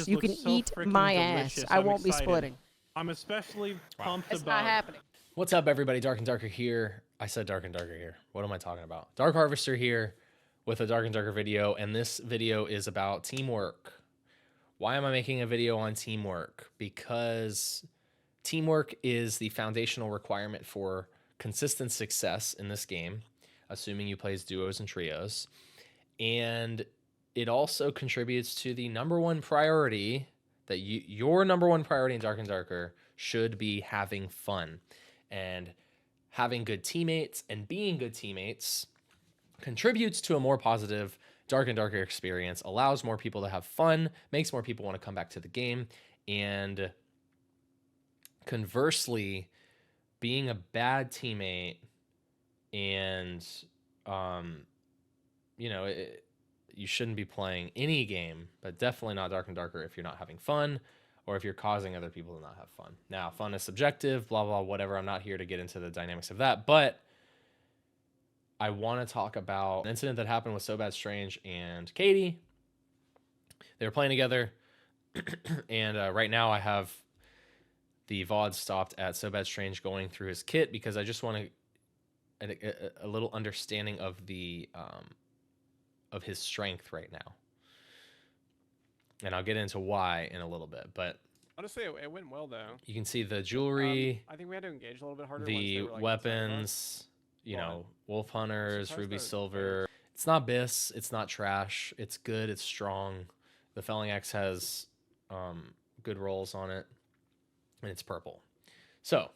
You can so eat freaking my delicious. ass. I I'm won't be excited. splitting. I'm especially pumped It's about. not happening. What's up, everybody? Dark and Darker here. I said Dark and Darker here. What am I talking about? Dark Harvester here with a Dark and Darker video, and this video is about teamwork. Why am I making a video on teamwork? Because teamwork is the foundational requirement for consistent success in this game, assuming you play as duos and trios. And it also contributes to the number one priority that your number one priority in Dark and Darker should be having fun. And having good teammates and being good teammates contributes to a more positive Dark and Darker experience, allows more people to have fun, makes more people want to come back to the game. And conversely, being a bad teammate and, you shouldn't be playing any game, but definitely not Dark and Darker if you're not having fun or if you're causing other people to not have fun. Now, fun is subjective, blah, blah, whatever. I'm not here to get into the dynamics of that, but I want to talk about an incident that happened with SoBadStrange and Katie. They were playing together, and right now I have the VOD stopped at SoBadStrange going through his kit because I just want a little understanding of the of his strength right now. And I'll get into why in a little bit, but honestly, it went well though. you can see the jewelry, I think we had to engage a little bit harder. the once they were, like, weapons, wolf hunters, Surprised ruby that- silver. It's not bis, it's not trash. It's good, it's strong. The felling axe has good rolls on it, and it's purple. So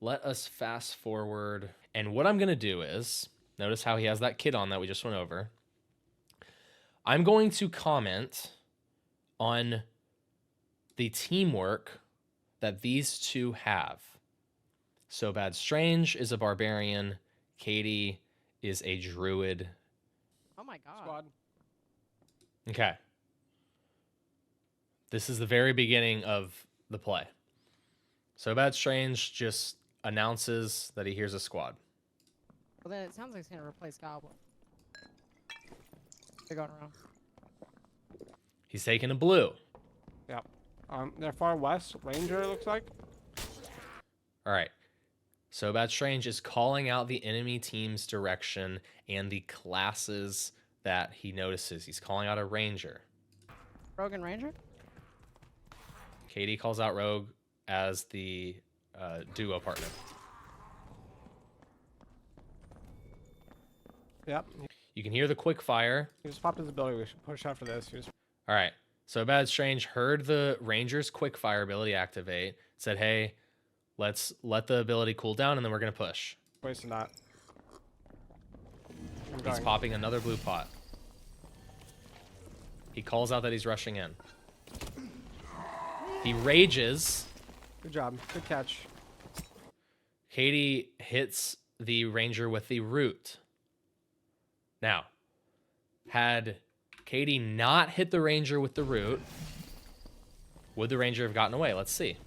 let us fast forward. And what I'm gonna do is, notice how he has that kit on that we just went over. I'm going to comment on the teamwork that these two have. SoBadStrange is a barbarian. Katie is a druid. Oh my god. Squad. Okay. This is the very beginning of the play. SoBadStrange just announces that he hears a squad. Well, then it sounds like it's gonna replace Goblin. They're going around. He's taking a blue. Yep. They're far west. Ranger, it looks like. All right. SoBadStrange is calling out the enemy team's direction and the classes that he notices. He's calling out a ranger. Rogue and Ranger? Katie calls out Rogue as the duo partner. Yep. You can hear the quick fire. He just popped his ability. We should push after this. All right. SoBadStrange heard the ranger's quick fire ability activate, said, hey, let's let the ability cool down, and then we're going to push. Wasting that. I'm He's going. popping another blue pot. He calls out that he's rushing in. He rages. Good job. Good catch. Katie hits the ranger with the root. Now, had Katie not hit the ranger with the root, would the ranger have gotten away? Let's see.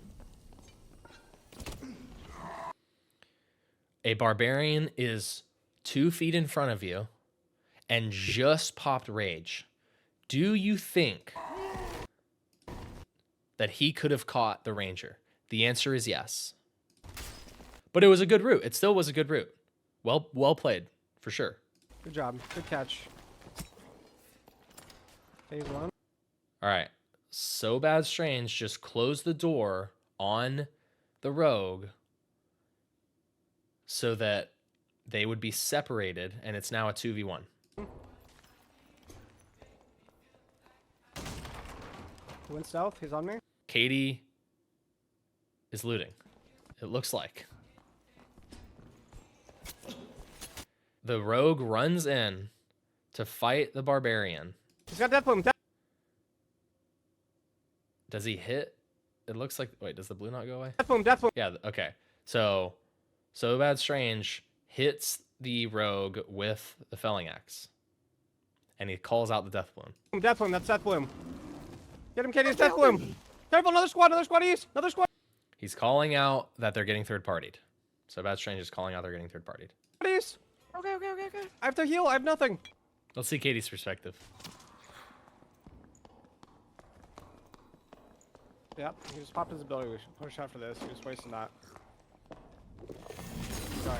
A barbarian is 2 feet in front of you and just popped rage. Do you think that he could have caught the ranger? The answer is yes. But it was a good route. It still was a good route. Well played, for sure. Good job. Good catch. Phase 1. All right. SoBadStrange just closed the door on the rogue so that they would be separated, and it's now a 2v1. He went south. He's on me. Katie is looting, it looks like. The rogue runs in to fight the barbarian. He's got death bloom. Does he hit? It looks like... Wait, does the blue not go away? Death bloom. Death bloom. Yeah, okay. So SoBadStrange hits the rogue with the felling axe. And he calls out the death bloom. Death bloom. That's death bloom. Get him, Katie. It's death bloom. Careful. Another squad. Another squad east. Another squad He's calling out that they're getting third-partied. SoBadStrange is calling out they're getting third-partied. east. Okay. I have to heal. I have nothing. Let's see Katie's perspective. Yep, he just popped his ability. We should push after this. He was wasting that. Sorry.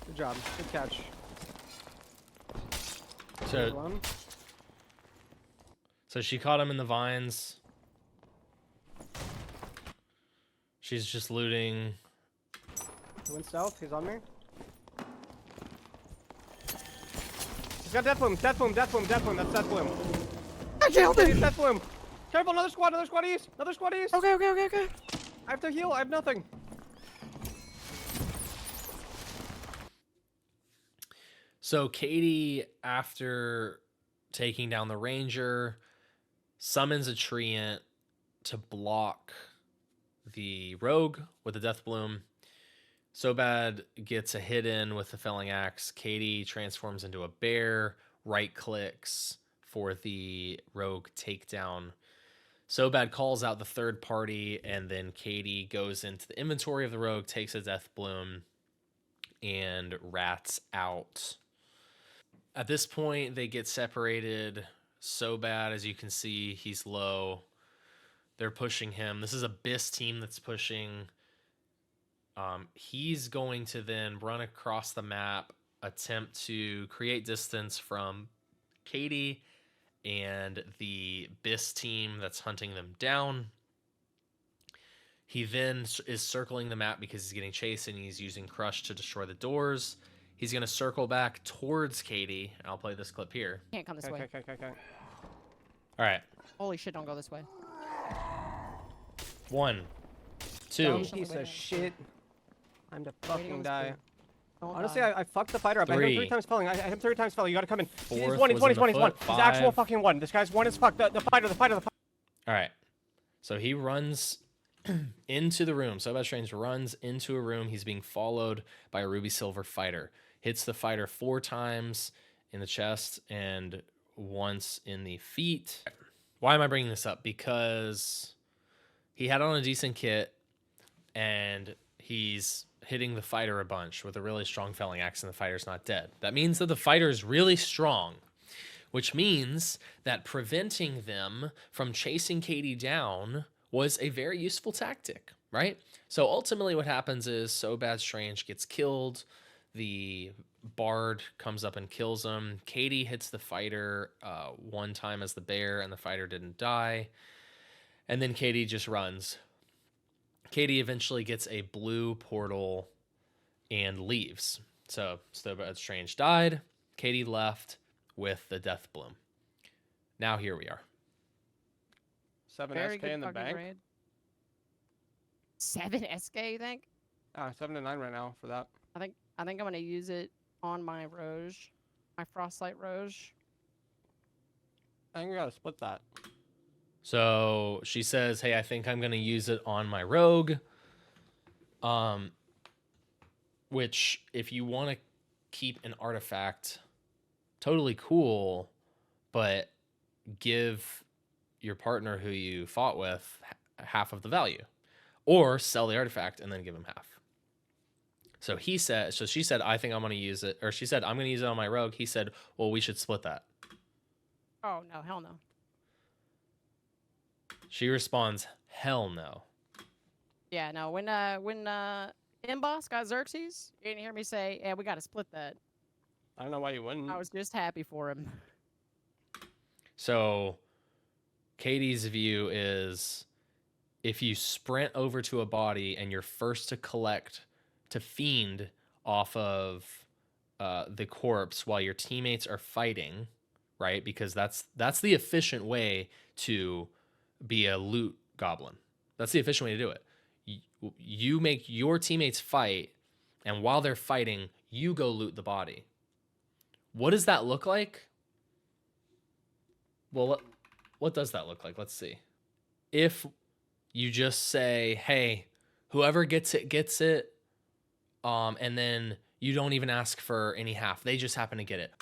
Good job. Good catch. So, so she caught him in the vines. She's just looting. He went stealth. He's on me. He's got death bloom. Death bloom. Death bloom. Death bloom. That's death bloom. I killed him! Death bloom. Careful. Another squad. Another squad east. Another squad east. Okay, okay, okay, okay. I have to heal. I have nothing. So Katie, after taking down the ranger, summons a treant to block the rogue with the death bloom. SoBad gets a hit in with the felling axe. Katie transforms into a bear, right clicks for the rogue takedown. SoBad calls out the third party, and then Katie goes into the inventory of the rogue, takes a death bloom, and rats out. At this point, they get separated. SoBad, as you can see, he's low. They're pushing him. This is a BIS team that's pushing. He's going to then run across the map, attempt to create distance from Katie and the BIS team that's hunting them down. He then is circling the map because he's getting chased, and he's using Crush to destroy the doors. He's going to circle back towards Katie, and I'll play this clip here. Can't come this way. Okay. All right. Holy shit, don't go this way. 1, 2. Dumb piece of shit. Time to fucking die. Don't Honestly, die. I fucked the fighter up. I hit him 3 3. times felling. I hit him 3 times felling. You gotta come in. He's Fourth one. He's was one. in He's one. the He's one. foot. He's actual 5. fucking one. This guy's one as fuck. The fighter. All right. So he runs into the room. SoBadStrange runs into a room. He's being followed by a ruby silver fighter. Hits the fighter 4 times in the chest and once in the feet. Why am I bringing this up? Because he had on a decent kit, and he's hitting the fighter a bunch with a really strong felling axe, and the fighter's not dead. That means that the fighter is really strong, which means that preventing them from chasing Katie down was a very useful tactic, right? So ultimately what happens is SoBadStrange gets killed. The bard comes up and kills him. Katie hits the fighter 1 time as the bear, and the fighter didn't die. And then Katie just runs. Katie eventually gets a blue portal and leaves. So SoBadStrange died. Katie left with the death bloom. Now here we are. 7 Very SK good in the fucking bank. raid. 7 SK, you think? 7 to 9 right now for that. I think I'm gonna use it on my Roge, my Frostlight Roge. I think we gotta split that. So she says, hey, I think I'm going to use it on my rogue. Which, if you want to keep an artifact, totally cool, but give your partner who you fought with half of the value. Or sell the artifact and then give him half. So she said, I think I'm going to use it. Or she said, I'm going to use it on my rogue. He said, well, we should split that. Oh no, hell no. She responds, hell no. Yeah, no. When Imboss got Xerxes, you didn't hear me say, "Yeah, we got to split that." I don't know why you wouldn't. I was just happy for him. So Katie's view is, if you sprint over to a body and you're first to fiend off of the corpse while your teammates are fighting, right? Because that's the efficient way to be a loot goblin. That's the efficient way to do it. You make your teammates fight, and while they're fighting, you go loot the body. What does that look like? Well, what does that look like? Let's see. If you just say, hey, whoever gets it, gets it, and then you don't even ask for any half. They just happen to get it.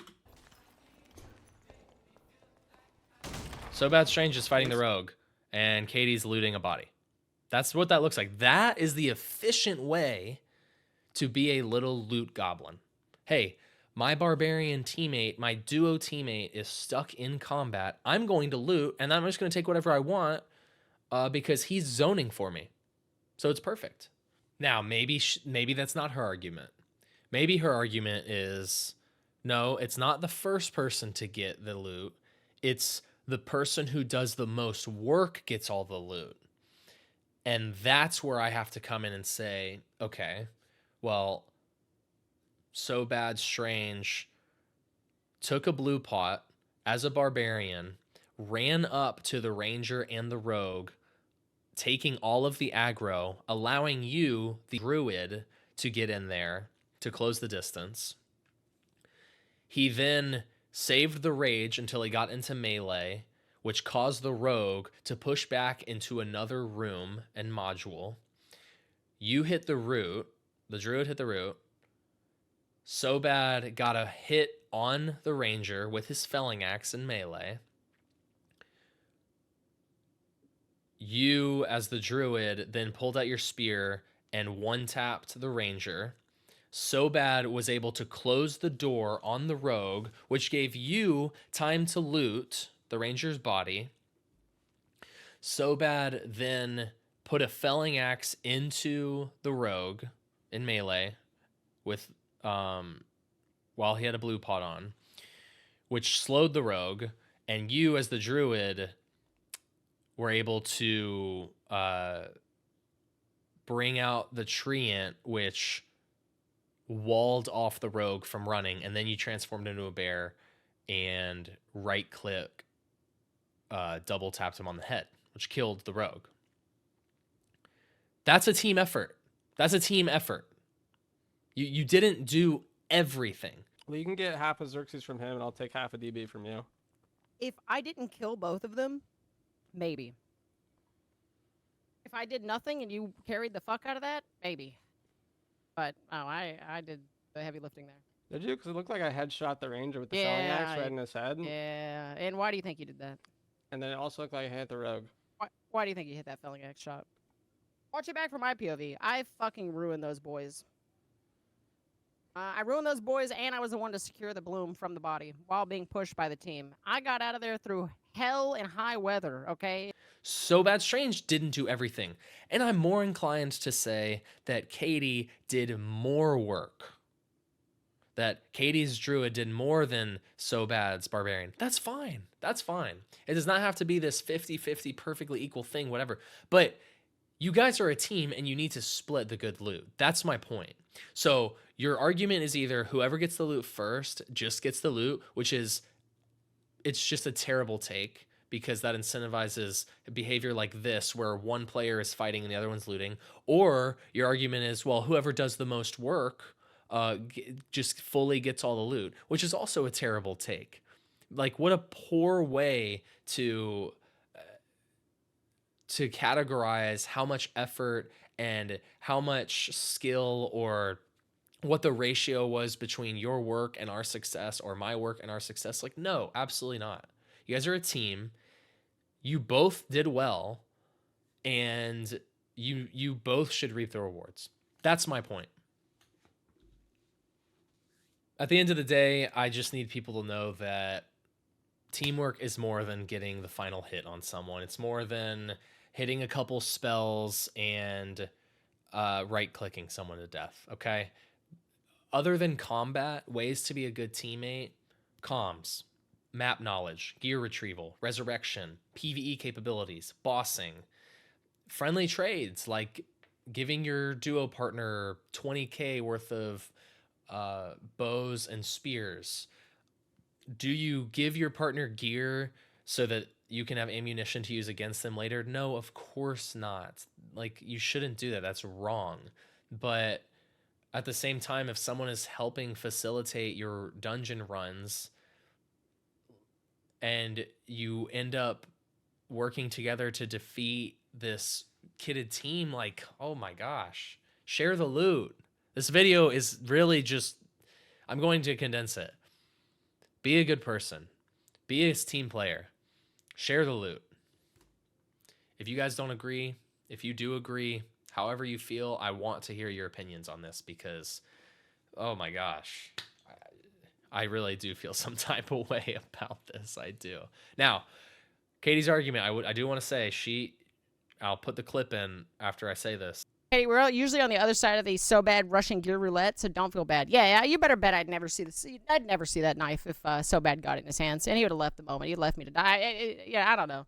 SoBadStrange is fighting the rogue, and Katie's looting a body. That's what that looks like. That is the efficient way to be a little loot goblin. Hey, My barbarian teammate, my duo teammate is stuck in combat. I'm going to loot, and I'm just going to take whatever I want because he's zoning for me. So it's perfect. Now, maybe that's not her argument. Maybe her argument is, no, it's not the first person to get the loot. It's the person who does the most work gets all the loot. And that's where I have to come in and say, okay, well, SoBadStrange took a blue pot as a barbarian, ran up to the ranger and the rogue, taking all of the aggro, allowing you, the druid, to get in there to close the distance. He then saved the rage until he got into melee, which caused the rogue to push back into another room and module. You hit the root. The druid hit the root. SoBad got a hit on the ranger with his felling axe in melee. You, as the druid, then pulled out your spear and one-tapped the ranger. SoBad was able to close the door on the rogue, which gave you time to loot the ranger's body. SoBad then put a felling axe into the rogue in melee with while he had a blue pot on, which slowed the rogue, and you as the druid were able to bring out the treant, which walled off the rogue from running, and then you transformed into a bear and right click double tapped him on the head, which killed the rogue. That's a team effort. That's a team effort. You didn't do everything. Well, you can get half a Xerxes from him, and I'll take half a DB from you. If I didn't kill both of them, maybe. If I did nothing and you carried the fuck out of that, maybe. But I did the heavy lifting there. Did you? Because it looked like I headshot the ranger with the felling axe right in his head. Yeah. And why do you think you did that? And then it also looked like I hit the rogue. Why do you think you hit that felling axe shot? Watch it back from my POV. I fucking ruined those boys. I ruined those boys, and I was the one to secure the bloom from the body while being pushed by the team. I got out of there through hell and high weather, okay? SoBadStrange didn't do everything. And I'm more inclined to say that Katie did more work. That Katie's druid did more than SoBad's barbarian. That's fine. That's fine. It does not have to be this 50-50 perfectly equal thing, whatever. But you guys are a team and you need to split the good loot. That's my point. So your argument is either whoever gets the loot first just gets the loot, which is, it's just a terrible take because that incentivizes behavior like this where one player is fighting and the other one's looting. Or your argument is, well, whoever does the most work just fully gets all the loot, which is also a terrible take. Like, what a poor way to categorize how much effort and how much skill or what the ratio was between your work and our success or my work and our success. Like, no, absolutely not. You guys are a team. You both did well, and you both should reap the rewards. That's my point. At the end of the day, I just need people to know that teamwork is more than getting the final hit on someone. It's more than hitting a couple spells and right-clicking someone to death, okay? Other than combat, ways to be a good teammate, comms, map knowledge, gear retrieval, resurrection, PvE capabilities, bossing, friendly trades, like giving your duo partner 20k worth of bows and spears. Do you give your partner gear so that you can have ammunition to use against them later? No, of course not. Like, you shouldn't do that. That's wrong. But at the same time, if someone is helping facilitate your dungeon runs and you end up working together to defeat this kitted team, like, oh my gosh, share the loot. This video is really just, I'm going to condense it. Be a good person. Be a team player. Share the loot. If you guys don't agree, if you do agree, however you feel, I want to hear your opinions on this because, oh my gosh, I really do feel some type of way about this. I do. Now, Katie's argument, I do want to say I'll put the clip in after I say this. Hey, we're usually on the other side of the so bad Russian gear roulette, so don't feel bad. Yeah, you better bet I'd never see that knife if so bad got it in his hands, and he would have left the moment. He'd left me to die. Yeah, I don't know.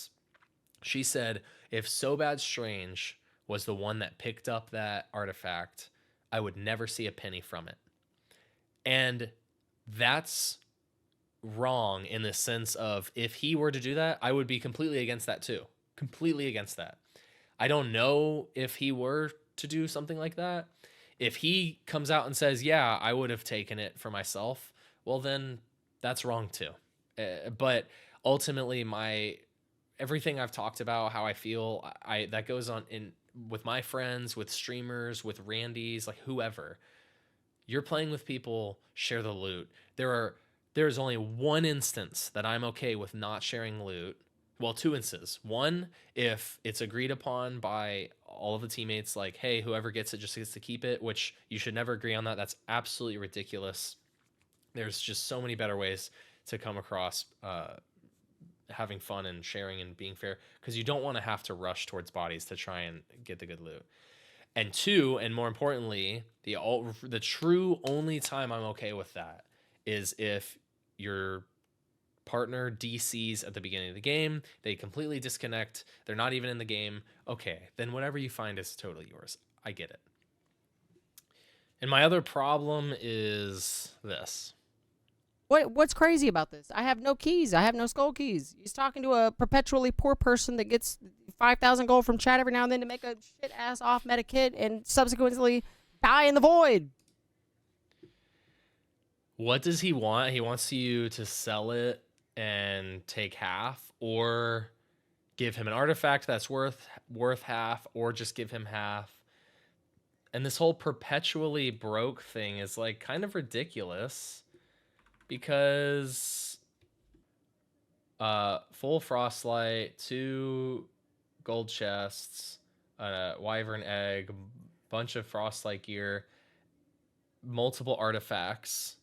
She said, if SoBadStrange was the one that picked up that artifact, I would never see a penny from it. And that's wrong in the sense of, if he were to do that, I would be completely against that too. Completely against that. I don't know if he were to do something like that. If he comes out and says, yeah, I would have taken it for myself, well, then that's wrong too. But ultimately, everything I've talked about, how I feel, that goes on with my friends, with streamers, with Randy's, like whoever. You're playing with people, share the loot. There's only one instance that I'm okay with not sharing loot. Well, two instances. One, if it's agreed upon by all of the teammates, like, hey, whoever gets it just gets to keep it, which you should never agree on that. That's absolutely ridiculous. There's just so many better ways to come across having fun and sharing and being fair, because you don't want to have to rush towards bodies to try and get the good loot. And two, and more importantly, the true only time I'm okay with that is if your partner DCs at the beginning of the game, they completely disconnect, they're not even in the game. Okay, then whatever you find is totally yours. I get it. And my other problem is this. What's crazy about this? I have no keys. I have no skull keys. He's talking to a perpetually poor person that gets 5,000 gold from chat every now and then to make a shit ass off meta kit and subsequently die in the void. What does he want? He wants you to sell it and take half, or give him an artifact that's worth half, or just give him half. And this whole perpetually broke thing is like kind of ridiculous, because full frostlight, 2 gold chests, wyvern egg, bunch of frostlight gear, multiple artifacts,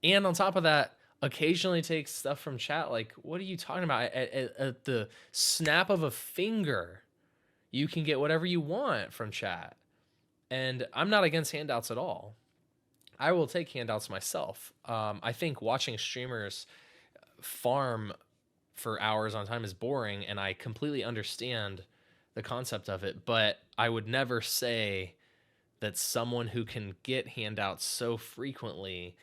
and on top of that, occasionally takes stuff from chat. Like, what are you talking about? At the snap of a finger, you can get whatever you want from chat. And I'm not against handouts at all. I will take handouts myself. I think watching streamers farm for hours on time is boring, and I completely understand the concept of it, but I would never say that someone who can get handouts so frequently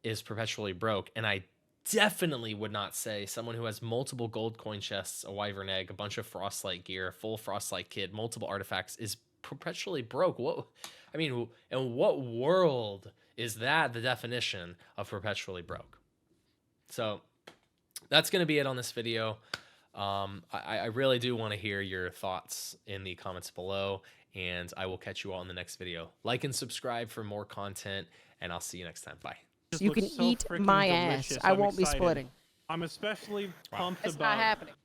is perpetually broke. And I definitely would not say someone who has multiple gold coin chests, a wyvern egg, a bunch of frostlight gear, a full frostlight kit, multiple artifacts is perpetually broke. What, I mean, in what world is that the definition of perpetually broke? So that's going to be it on this video. I really do want to hear your thoughts in the comments below, and I will catch you all in the next video. Like and subscribe for more content, and I'll see you next time. Bye. You can eat my ass. I won't be splitting. I'm especially pumped It's about not happening.